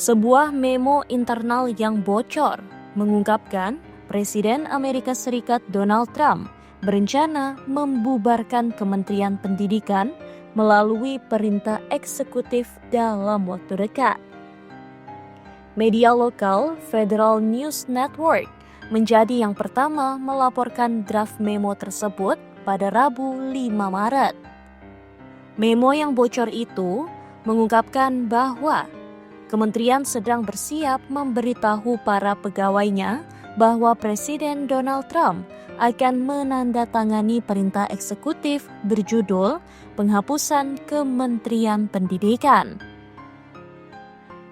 Sebuah memo internal yang bocor mengungkapkan Presiden Amerika Serikat Donald Trump berencana membubarkan Kementerian Pendidikan melalui perintah eksekutif dalam waktu dekat. Media lokal Federal News Network menjadi yang pertama melaporkan draft memo tersebut pada Rabu 5 Maret. Memo yang bocor itu mengungkapkan bahwa Kementerian sedang bersiap memberitahu para pegawainya bahwa Presiden Donald Trump akan menandatangani perintah eksekutif berjudul Penghapusan Kementerian Pendidikan.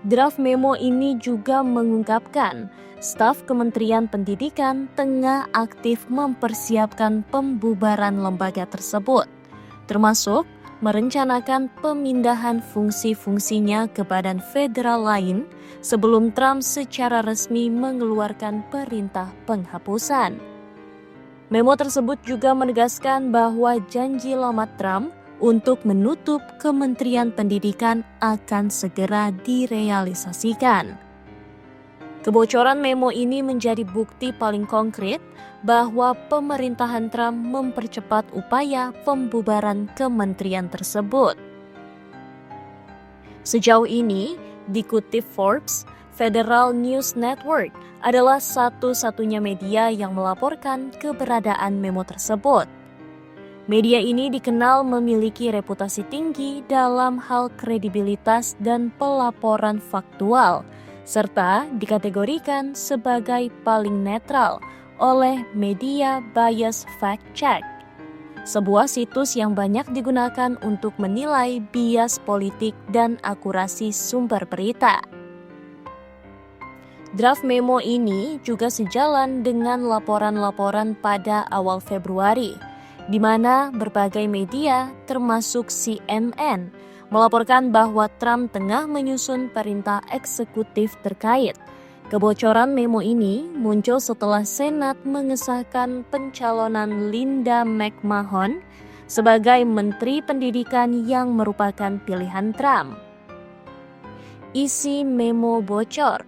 Draft memo ini juga mengungkapkan staf Kementerian Pendidikan tengah aktif mempersiapkan pembubaran lembaga tersebut, termasuk merencanakan pemindahan fungsi-fungsinya ke badan federal lain sebelum Trump secara resmi mengeluarkan perintah penghapusan. Memo tersebut juga menegaskan bahwa janji lama Trump untuk menutup Kementerian Pendidikan akan segera direalisasikan. Kebocoran memo ini menjadi bukti paling konkret bahwa pemerintahan Trump mempercepat upaya pembubaran kementerian tersebut. Sejauh ini, dikutip Forbes, Federal News Network adalah satu-satunya media yang melaporkan keberadaan memo tersebut. Media ini dikenal memiliki reputasi tinggi dalam hal kredibilitas dan pelaporan faktual, serta dikategorikan sebagai paling netral oleh Media Bias Fact Check, sebuah situs yang banyak digunakan untuk menilai bias politik dan akurasi sumber berita. Draft memo ini juga sejalan dengan laporan-laporan pada awal Februari, di mana berbagai media termasuk CNN melaporkan bahwa Trump tengah menyusun perintah eksekutif terkait. Kebocoran memo ini muncul setelah Senat mengesahkan pencalonan Linda McMahon sebagai Menteri Pendidikan yang merupakan pilihan Trump. Isi memo bocor.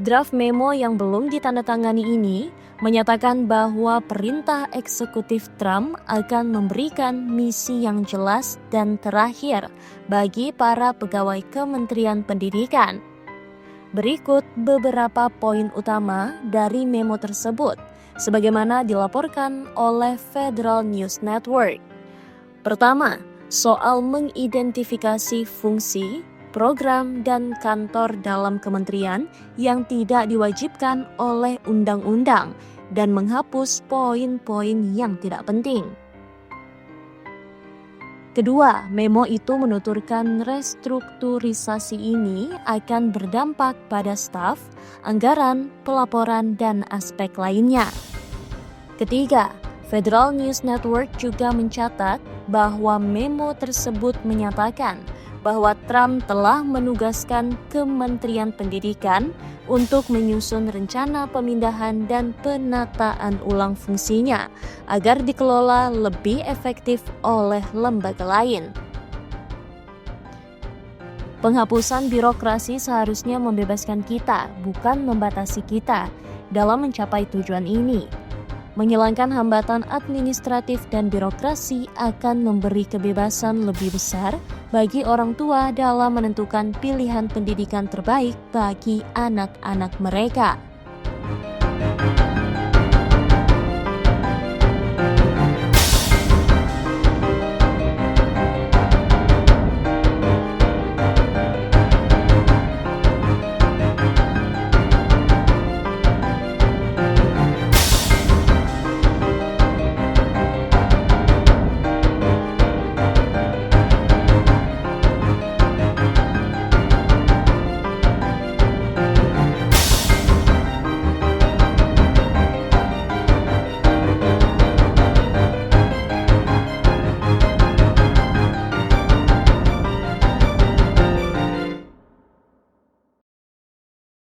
Draft memo yang belum ditandatangani ini menyatakan bahwa perintah eksekutif Trump akan memberikan misi yang jelas dan terakhir bagi para pegawai Kementerian Pendidikan. Berikut beberapa poin utama dari memo tersebut, sebagaimana dilaporkan oleh Federal News Network. Pertama, soal mengidentifikasi fungsi, program, dan kantor dalam kementerian yang tidak diwajibkan oleh undang-undang dan menghapus poin-poin yang tidak penting. Kedua, memo itu menuturkan restrukturisasi ini akan berdampak pada staf, anggaran, pelaporan, dan aspek lainnya. Ketiga, Federal News Network juga mencatat bahwa memo tersebut menyatakan bahwa Trump telah menugaskan Kementerian Pendidikan untuk menyusun rencana pemindahan dan penataan ulang fungsinya agar dikelola lebih efektif oleh lembaga lain. Penghapusan birokrasi seharusnya membebaskan kita, bukan membatasi kita dalam mencapai tujuan ini. Menghilangkan hambatan administratif dan birokrasi akan memberi kebebasan lebih besar bagi orang tua dalam menentukan pilihan pendidikan terbaik bagi anak-anak mereka.